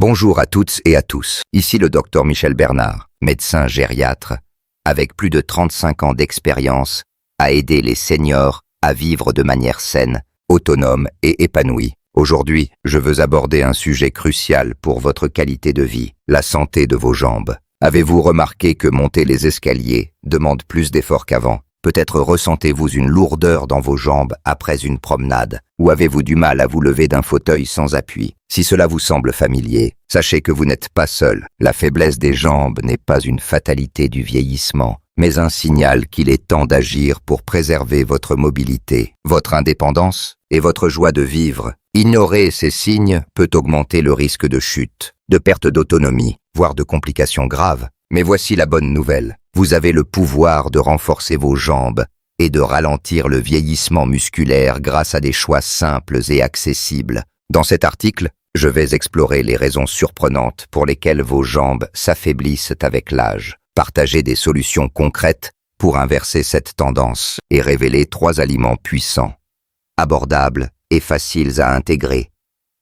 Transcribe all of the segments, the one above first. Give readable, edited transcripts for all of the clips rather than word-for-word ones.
Bonjour à toutes et à tous. Ici le docteur Michel Bernard, médecin gériatre, avec plus de 35 ans d'expérience à aider les seniors à vivre de manière saine, autonome et épanouie. Aujourd'hui, je veux aborder un sujet crucial pour votre qualité de vie, la santé de vos jambes. Avez-vous remarqué que monter les escaliers demande plus d'efforts qu'avant? Peut-être ressentez-vous une lourdeur dans vos jambes après une promenade, ou avez-vous du mal à vous lever d'un fauteuil sans appui? Si cela vous semble familier, sachez que vous n'êtes pas seul. La faiblesse des jambes n'est pas une fatalité du vieillissement, mais un signal qu'il est temps d'agir pour préserver votre mobilité, votre indépendance et votre joie de vivre. Ignorer ces signes peut augmenter le risque de chute, de perte d'autonomie, voire de complications graves. Mais voici la bonne nouvelle. Vous avez le pouvoir de renforcer vos jambes et de ralentir le vieillissement musculaire grâce à des choix simples et accessibles. Dans cet article, je vais explorer les raisons surprenantes pour lesquelles vos jambes s'affaiblissent avec l'âge, partager des solutions concrètes pour inverser cette tendance et révéler 3 aliments puissants, abordables et faciles à intégrer,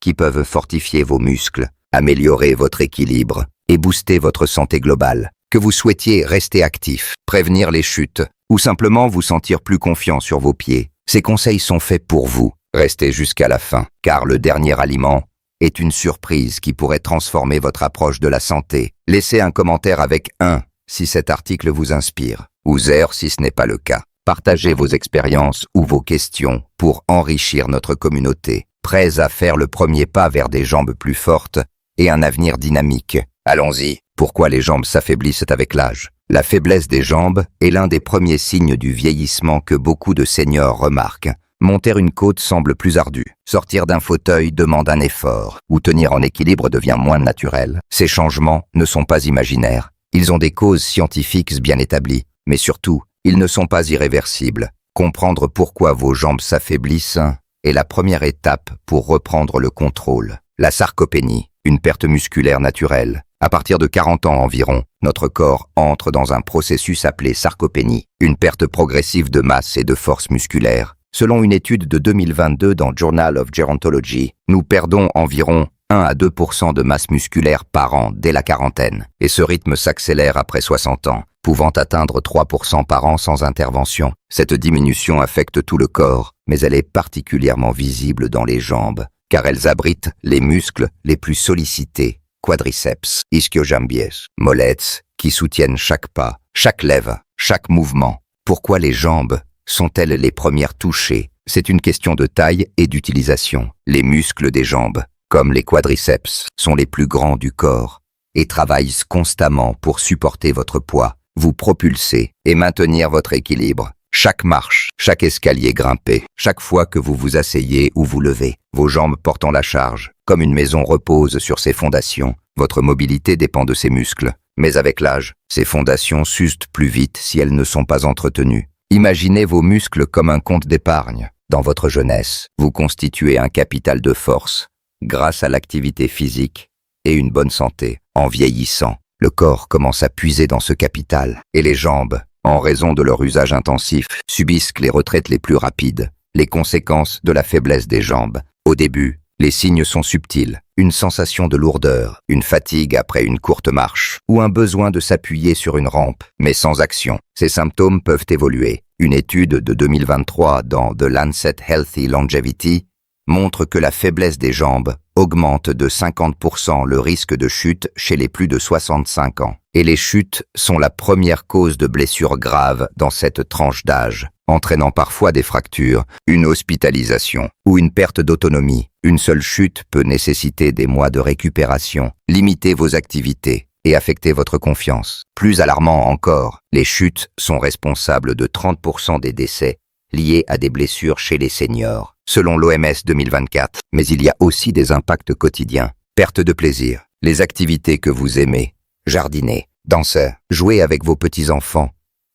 qui peuvent fortifier vos muscles, améliorer votre équilibre et booster votre santé globale. Que vous souhaitiez rester actif, prévenir les chutes ou simplement vous sentir plus confiant sur vos pieds, ces conseils sont faits pour vous. Restez jusqu'à la fin, car le dernier aliment est une surprise qui pourrait transformer votre approche de la santé. Laissez un commentaire avec 1 si cet article vous inspire, ou 0 si ce n'est pas le cas. Partagez vos expériences ou vos questions pour enrichir notre communauté, prêts à faire le premier pas vers des jambes plus fortes et un avenir dynamique. Allons-y. Pourquoi les jambes s'affaiblissent avec l'âge? La faiblesse des jambes est l'un des premiers signes du vieillissement que beaucoup de seniors remarquent. Monter une côte semble plus ardu, sortir d'un fauteuil demande un effort, ou tenir en équilibre devient moins naturel. Ces changements ne sont pas imaginaires. Ils ont des causes scientifiques bien établies, mais surtout, ils ne sont pas irréversibles. Comprendre pourquoi vos jambes s'affaiblissent est la première étape pour reprendre le contrôle. La sarcopénie, une perte musculaire naturelle. À partir de 40 ans environ, notre corps entre dans un processus appelé sarcopénie, une perte progressive de masse et de force musculaire. Selon une étude de 2022 dans Journal of Gerontology, nous perdons environ 1 à 2% de masse musculaire par an dès la quarantaine, et ce rythme s'accélère après 60 ans, pouvant atteindre 3% par an sans intervention. Cette diminution affecte tout le corps, mais elle est particulièrement visible dans les jambes, car elles abritent les muscles les plus sollicités, quadriceps, ischio-jambiers, mollets, qui soutiennent chaque pas, chaque lèvre, chaque mouvement. Pourquoi les jambes sont-elles les premières touchées? C'est une question de taille et d'utilisation. Les muscles des jambes, comme les quadriceps, sont les plus grands du corps et travaillent constamment pour supporter votre poids, vous propulser et maintenir votre équilibre. Chaque marche, chaque escalier grimpé, chaque fois que vous vous asseyez ou vous levez, vos jambes portant la charge. Comme une maison repose sur ses fondations, votre mobilité dépend de ses muscles. Mais avec l'âge, ces fondations s'usent plus vite si elles ne sont pas entretenues. Imaginez vos muscles comme un compte d'épargne. Dans votre jeunesse, vous constituez un capital de force, grâce à l'activité physique et une bonne santé. En vieillissant, le corps commence à puiser dans ce capital, et les jambes, en raison de leur usage intensif, subissent les retraites les plus rapides. Les conséquences de la faiblesse des jambes. Au début, les signes sont subtils, une sensation de lourdeur, une fatigue après une courte marche, ou un besoin de s'appuyer sur une rampe, mais sans action. Ces symptômes peuvent évoluer. Une étude de 2023 dans The Lancet Healthy Longevity montre que la faiblesse des jambes augmente de 50% le risque de chute chez les plus de 65 ans. Et les chutes sont la première cause de blessures graves dans cette tranche d'âge, entraînant parfois des fractures, une hospitalisation ou une perte d'autonomie. Une seule chute peut nécessiter des mois de récupération, limiter vos activités et affecter votre confiance. Plus alarmant encore, les chutes sont responsables de 30% des décès liés à des blessures chez les seniors, selon l'OMS 2024. Mais il y a aussi des impacts quotidiens. Perte de plaisir, les activités que vous aimez, jardiner, danser, jouer avec vos petits-enfants,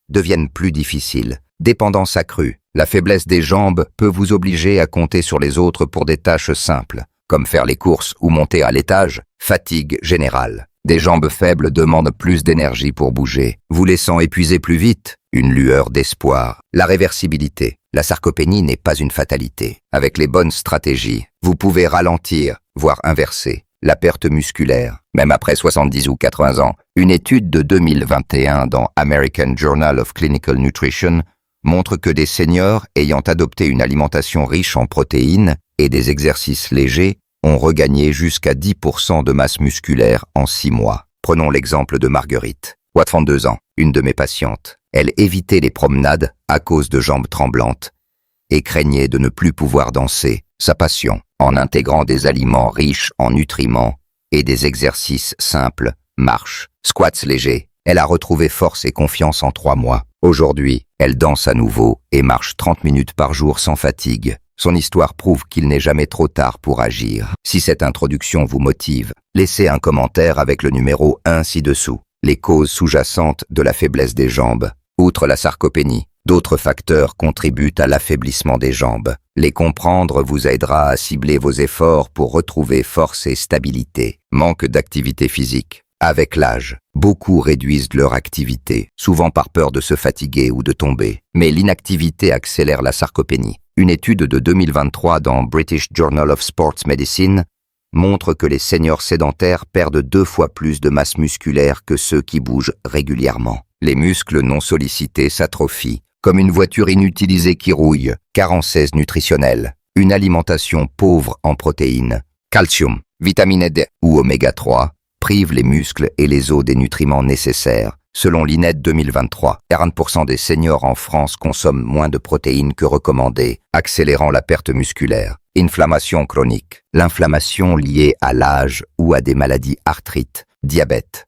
deviennent plus difficiles. Dépendance accrue, la faiblesse des jambes peut vous obliger à compter sur les autres pour des tâches simples, comme faire les courses ou monter à l'étage. Fatigue générale. Des jambes faibles demandent plus d'énergie pour bouger, vous laissant épuiser plus vite. Une lueur d'espoir. La réversibilité. La sarcopénie n'est pas une fatalité. Avec les bonnes stratégies, vous pouvez ralentir, voire inverser, la perte musculaire, même après 70 ou 80 ans. Une étude de 2021 dans American Journal of Clinical Nutrition montre que des seniors ayant adopté une alimentation riche en protéines et des exercices légers ont regagné jusqu'à 10% de masse musculaire en 6 mois. Prenons l'exemple de Marguerite, 32 ans, une de mes patientes. Elle évitait les promenades à cause de jambes tremblantes et craignait de ne plus pouvoir danser, sa passion, en intégrant des aliments riches en nutriments et des exercices simples, marche, squats légers. Elle a retrouvé force et confiance en 3 mois. Aujourd'hui, elle danse à nouveau et marche 30 minutes par jour sans fatigue. Son histoire prouve qu'il n'est jamais trop tard pour agir. Si cette introduction vous motive, laissez un commentaire avec le numéro 1 ci-dessous. Les causes sous-jacentes de la faiblesse des jambes. Outre la sarcopénie, d'autres facteurs contribuent à l'affaiblissement des jambes. Les comprendre vous aidera à cibler vos efforts pour retrouver force et stabilité. Manque d'activité physique. Avec l'âge, beaucoup réduisent leur activité, souvent par peur de se fatiguer ou de tomber. Mais l'inactivité accélère la sarcopénie. Une étude de 2023 dans British Journal of Sports Medicine montre que les seniors sédentaires perdent 2 fois plus de masse musculaire que ceux qui bougent régulièrement. Les muscles non sollicités s'atrophient, comme une voiture inutilisée qui rouille. Carence nutritionnelle. Une alimentation pauvre en protéines, calcium, vitamine D ou oméga 3 prive les muscles et les os des nutriments nécessaires. Selon l'INED 2023, 40% des seniors en France consomment moins de protéines que recommandé, accélérant la perte musculaire. Inflammation chronique. L'inflammation liée à l'âge ou à des maladies arthrites, diabète,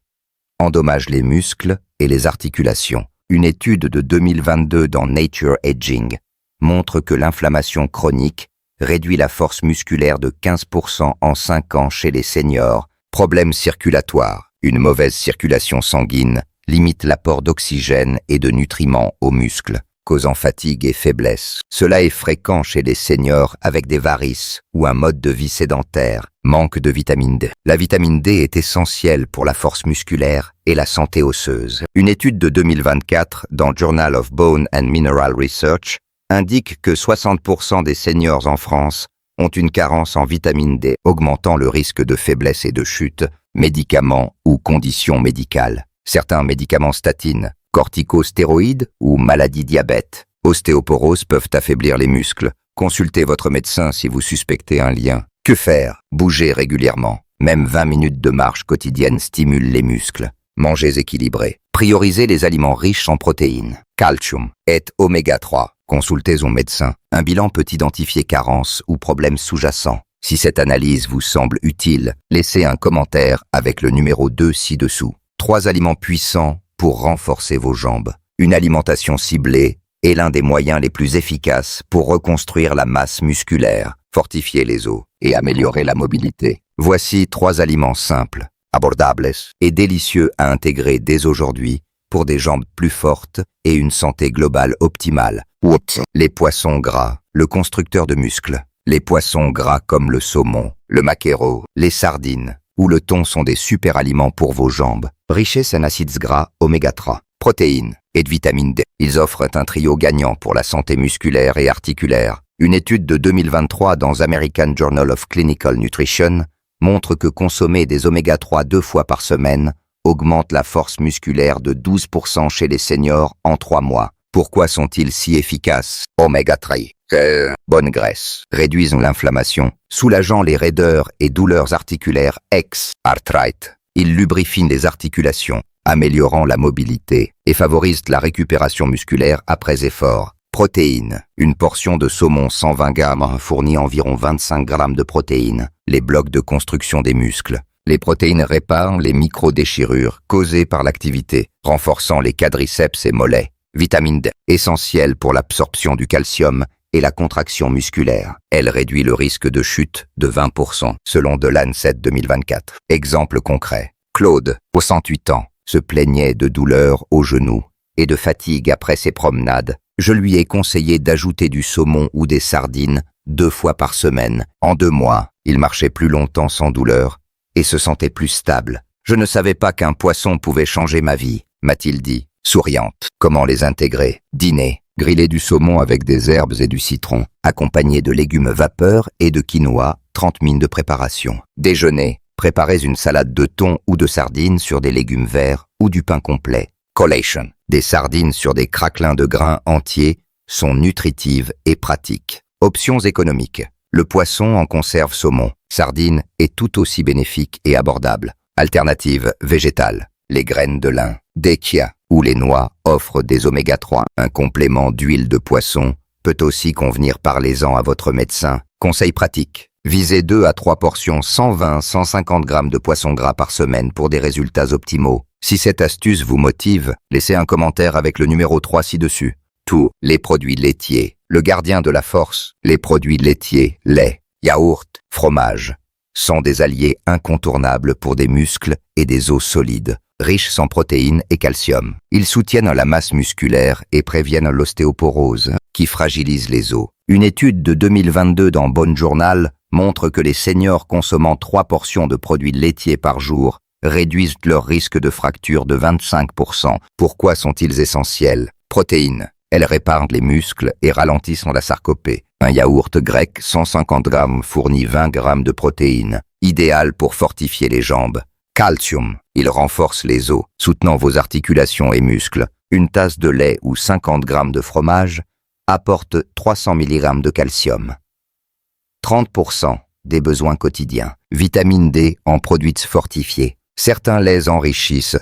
endommage les muscles et les articulations. Une étude de 2022 dans Nature Aging montre que l'inflammation chronique réduit la force musculaire de 15% en 5 ans chez les seniors. Problèmes circulatoires. Une mauvaise circulation sanguine limite l'apport d'oxygène et de nutriments aux muscles, causant fatigue et faiblesse. Cela est fréquent chez les seniors avec des varices ou un mode de vie sédentaire. Manque de vitamine D. La vitamine D est essentielle pour la force musculaire et la santé osseuse. Une étude de 2024 dans Journal of Bone and Mineral Research indique que 60% des seniors en France ont une carence en vitamine D, augmentant le risque de faiblesse et de chute, médicaments ou conditions médicales. Certains médicaments statines, corticostéroïdes ou maladies diabète, ostéoporose peuvent affaiblir les muscles. Consultez votre médecin si vous suspectez un lien. Que faire? Bougez régulièrement. Même 20 minutes de marche quotidienne stimulent les muscles. Mangez équilibré. Priorisez les aliments riches en protéines, calcium et oméga 3. Consultez son médecin. Un bilan peut identifier carences ou problèmes sous-jacents. Si cette analyse vous semble utile, laissez un commentaire avec le numéro 2 ci-dessous. 3 aliments puissants pour renforcer vos jambes. Une alimentation ciblée est l'un des moyens les plus efficaces pour reconstruire la masse musculaire, fortifier les os et améliorer la mobilité. Voici 3 aliments simples, abordables et délicieux à intégrer dès aujourd'hui pour des jambes plus fortes et une santé globale optimale. Les poissons gras, le constructeur de muscles. Les poissons gras comme le saumon, le maquereau, les sardines ou le thon sont des super aliments pour vos jambes. Richesse en acides gras oméga 3, protéines et de vitamine D. Ils offrent un trio gagnant pour la santé musculaire et articulaire. Une étude de 2023 dans American Journal of Clinical Nutrition montre que consommer des oméga 3 2 fois par semaine augmente la force musculaire de 12% chez les seniors en 3 mois. Pourquoi sont-ils si efficaces? Oméga 3. Bonne graisse. Réduisent l'inflammation, soulageant les raideurs et douleurs articulaires ex-arthrite. Ils lubrifient les articulations, améliorant la mobilité et favorisent la récupération musculaire après effort. Protéines. Une portion de saumon 120 grammes fournit environ 25 grammes de protéines, les blocs de construction des muscles. Les protéines réparent les micro-déchirures causées par l'activité, renforçant les quadriceps et mollets. Vitamine D, essentielle pour l'absorption du calcium et la contraction musculaire. Elle réduit le risque de chute de 20%, selon The Lancet 2024. Exemple concret. Claude, 68 ans, se plaignait de douleurs aux genoux et de fatigue après ses promenades. Je lui ai conseillé d'ajouter du saumon ou des sardines 2 fois par semaine. En 2 mois, il marchait plus longtemps sans douleur et se sentait plus stable. Je ne savais pas qu'un poisson pouvait changer ma vie, m'a-t-il dit, souriante. Comment les intégrer? Dîner. Griller du saumon avec des herbes et du citron, accompagné de légumes vapeur et de quinoa, 30 minutes de préparation. Déjeuner. Préparez une salade de thon ou de sardines sur des légumes verts ou du pain complet. Collation. Des sardines sur des craquelins de grains entiers sont nutritives et pratiques. Options économiques. Le poisson en conserve saumon, sardines est tout aussi bénéfique et abordable. Alternative végétale. Les graines de lin, des chia ou les noix offrent des oméga 3. Un complément d'huile de poisson peut aussi convenir. Parlez-en à votre médecin. Conseil pratique. Visez 2 à 3 portions 120-150 grammes de poisson gras par semaine pour des résultats optimaux. Si cette astuce vous motive, laissez un commentaire avec le numéro 3 ci-dessus. Tous les produits laitiers. Le gardien de la force. Les produits laitiers, lait, yaourt, fromage, sont des alliés incontournables pour des muscles et des os solides, riches en protéines et calcium. Ils soutiennent la masse musculaire et préviennent l'ostéoporose, qui fragilise les os. Une étude de 2022 dans Bone Journal montre que les seniors consommant 3 portions de produits laitiers par jour réduisent leur risque de fracture de 25%. Pourquoi sont-ils essentiels? Protéines. Elles réparent les muscles et ralentissent la sarcopée. Un yaourt grec 150 grammes fournit 20 grammes de protéines, idéal pour fortifier les jambes. Calcium. Il renforce les os, soutenant vos articulations et muscles. Une tasse de lait ou 50 grammes de fromage apporte 300 mg de calcium. 30% des besoins quotidiens. Vitamine D en produits fortifiés. Certains laits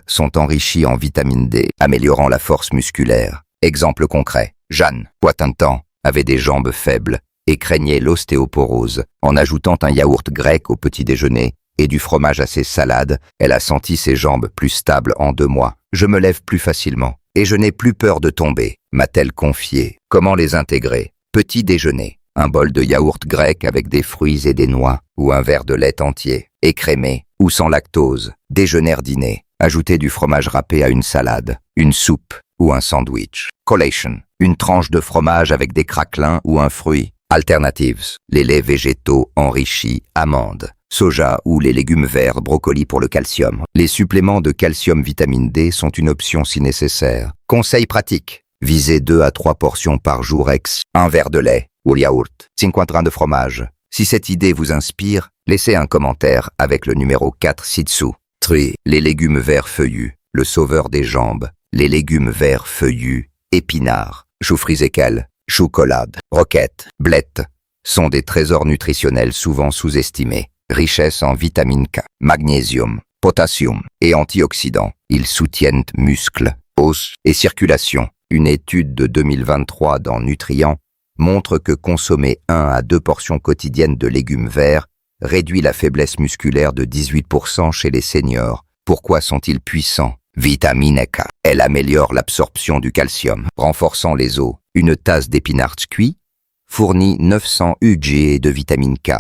sont enrichis en vitamine D, améliorant la force musculaire. Exemple concret, Jeanne, Poitintan, avait des jambes faibles et craignait l'ostéoporose. En ajoutant un yaourt grec au petit déjeuner et du fromage à ses salades, elle a senti ses jambes plus stables en 2 mois. Je me lève plus facilement et je n'ai plus peur de tomber, m'a-t-elle confié. Comment les intégrer? Petit déjeuner, un bol de yaourt grec avec des fruits et des noix ou un verre de lait entier, écrémé ou sans lactose. Déjeuner-dîner, ajoutez du fromage râpé à une salade, une soupe ou un sandwich. Collation, une tranche de fromage avec des craquelins ou un fruit. Alternatives, les laits végétaux enrichis, amandes, soja ou les légumes verts, brocoli pour le calcium. Les suppléments de calcium vitamine D sont une option si nécessaire. Conseil pratique, visez 2 à 3 portions par jour un verre de lait ou yaourt, 50 grammes de fromage. Si cette idée vous inspire, laissez un commentaire avec le numéro 4 ci-dessous. Les légumes verts feuillus, le sauveur des jambes. Les légumes verts feuillus, épinards, choux frisés, choucolade, roquettes, blettes, sont des trésors nutritionnels souvent sous-estimés. Richesse en vitamine K, magnésium, potassium et antioxydants. Ils soutiennent muscles, os et circulation. Une étude de 2023 dans Nutrients montre que consommer 1 à 2 portions quotidiennes de légumes verts réduit la faiblesse musculaire de 18% chez les seniors. Pourquoi sont-ils puissants? Vitamine K. Elle améliore l'absorption du calcium, renforçant les os. Une tasse d'épinards cuits fournit 900 UG de vitamine K.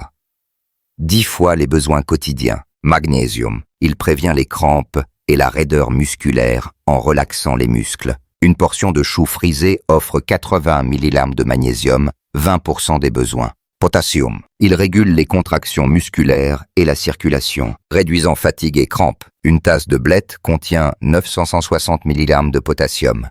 10 fois les besoins quotidiens. Magnésium. Il prévient les crampes et la raideur musculaire en relaxant les muscles. Une portion de choux frisés offre 80 mg de magnésium, 20% des besoins. Potassium. Il régule les contractions musculaires et la circulation, réduisant fatigue et crampes. Une tasse de blettes contient 960 mg de potassium,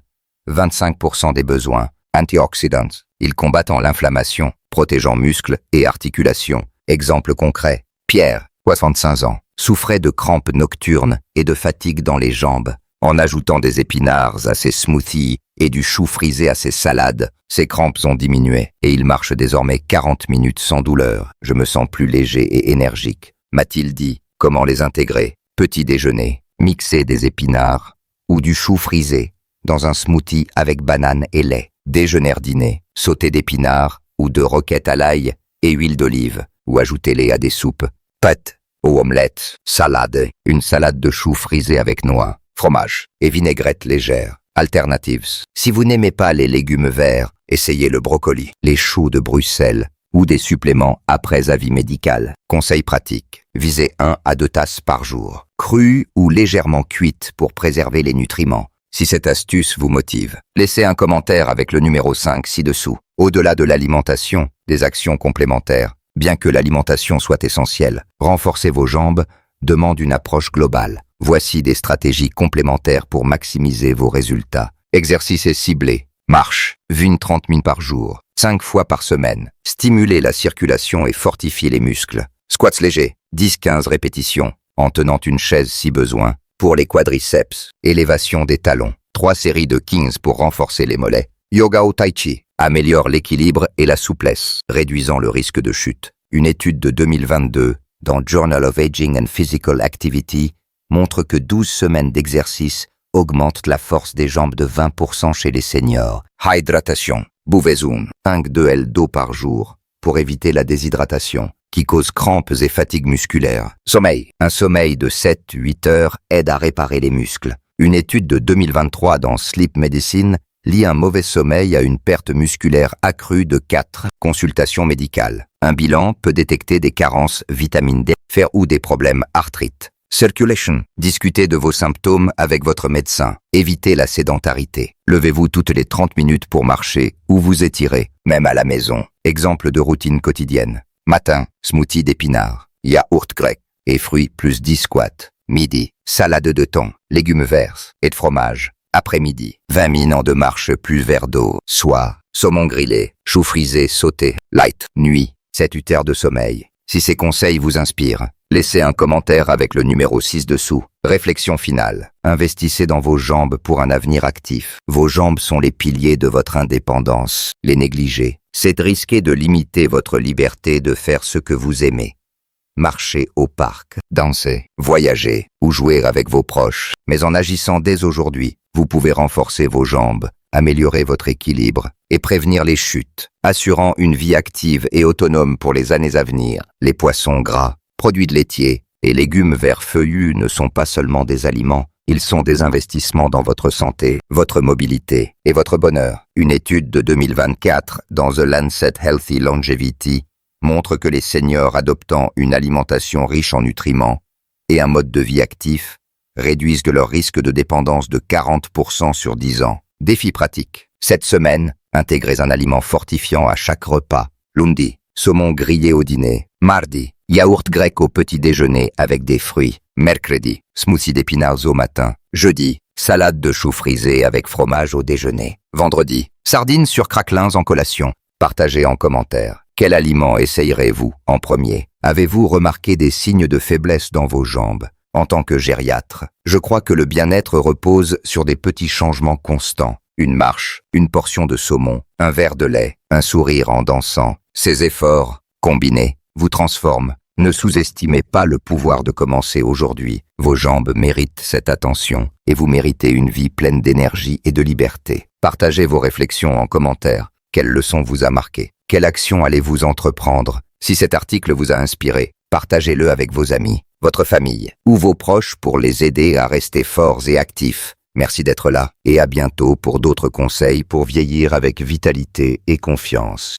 25% des besoins. Antioxydants. Ils combattent l'inflammation, protégeant muscles et articulations. Exemple concret. Pierre, 65 ans, souffrait de crampes nocturnes et de fatigue dans les jambes. En ajoutant des épinards à ses smoothies et du chou frisé à ses salades, ses crampes ont diminué et il marche désormais 40 minutes sans douleur. Je me sens plus léger et énergique. M'a-t-il dit. Comment les intégrer? Petit déjeuner, mixer des épinards ou du chou frisé dans un smoothie avec banane et lait. Déjeuner-dîner, sauté d'épinards ou de roquettes à l'ail et huile d'olive ou ajoutez-les à des soupes. Pâtes, aux omelettes, salade, une salade de choux frisé avec noix, fromage et vinaigrette légère. Alternatives. Si vous n'aimez pas les légumes verts, essayez le brocoli, les choux de Bruxelles ou des suppléments après avis médical. Conseil pratique. Visez 1 à 2 tasses par jour, crues ou légèrement cuites pour préserver les nutriments. Si cette astuce vous motive, laissez un commentaire avec le numéro 5 ci-dessous. Au-delà de l'alimentation, des actions complémentaires. Bien que l'alimentation soit essentielle, renforcer vos jambes demande une approche globale. Voici des stratégies complémentaires pour maximiser vos résultats. Exercices ciblés. Marche, 20-30 minutes par jour, 5 fois par semaine. Stimuler la circulation et fortifier les muscles. Squats légers, 10-15 répétitions, en tenant une chaise si besoin, pour les quadriceps, élévation des talons, 3 séries de kings pour renforcer les mollets. Yoga au tai chi, améliore l'équilibre et la souplesse, réduisant le risque de chute. Une étude de 2022, dans Journal of Aging and Physical Activity, montre que 12 semaines d'exercice augmentent la force des jambes de 20% chez les seniors. Hydratation, buvez-en 5-2 L d'eau par jour pour éviter la déshydratation qui cause crampes et fatigue musculaire. Sommeil, un sommeil de 7-8 heures aide à réparer les muscles. Une étude de 2023 dans Sleep Medicine lie un mauvais sommeil à une perte musculaire accrue de 4 consultations médicales. Un bilan peut détecter des carences vitamine D, fer ou des problèmes arthrite. Circulation. Discutez de vos symptômes avec votre médecin. Évitez la sédentarité. Levez-vous toutes les 30 minutes pour marcher ou vous étirer, même à la maison. Exemple de routine quotidienne. Matin, smoothie d'épinards, yaourt grec et fruits plus 10 squats. Midi, salade de thon, légumes verts et de fromage. Après-midi, 20 minutes de marche plus verre d'eau. Soir, saumon grillé, chou frisé sauté. Light. Nuit, 7-8 heures de sommeil. Si ces conseils vous inspirent, laissez un commentaire avec le numéro 6 dessous. Réflexion finale. Investissez dans vos jambes pour un avenir actif. Vos jambes sont les piliers de votre indépendance. Les négliger, c'est risquer de limiter votre liberté de faire ce que vous aimez. Marcher au parc, danser, voyager ou jouer avec vos proches. Mais en agissant dès aujourd'hui, vous pouvez renforcer vos jambes, améliorer votre équilibre et prévenir les chutes, assurant une vie active et autonome pour les années à venir. Les poissons gras, produits laitiers et légumes verts feuillus ne sont pas seulement des aliments, ils sont des investissements dans votre santé, votre mobilité et votre bonheur. Une étude de 2024 dans The Lancet Healthy Longevity montre que les seniors adoptant une alimentation riche en nutriments et un mode de vie actif réduisent leur risque de dépendance de 40% sur 10 ans. Défi pratique. Cette semaine, intégrez un aliment fortifiant à chaque repas. Lundi, saumon grillé au dîner. Mardi, yaourt grec au petit déjeuner avec des fruits. Mercredi, smoothie d'épinards au matin. Jeudi, salade de choux frisé avec fromage au déjeuner. Vendredi, sardines sur craquelins en collation. Partagez en commentaire. Quel aliment essayerez-vous en premier? Avez-vous remarqué des signes de faiblesse dans vos jambes? En tant que gériatre, je crois que le bien-être repose sur des petits changements constants. Une marche, une portion de saumon, un verre de lait, un sourire en dansant. Ces efforts, combinés, vous transforment. Ne sous-estimez pas le pouvoir de commencer aujourd'hui. Vos jambes méritent cette attention et vous méritez une vie pleine d'énergie et de liberté. Partagez vos réflexions en commentaire. Quelle leçon vous a marqué? Quelle action allez-vous entreprendre? Si cet article vous a inspiré, partagez-le avec vos amis, votre famille ou vos proches pour les aider à rester forts et actifs. Merci d'être là et à bientôt pour d'autres conseils pour vieillir avec vitalité et confiance.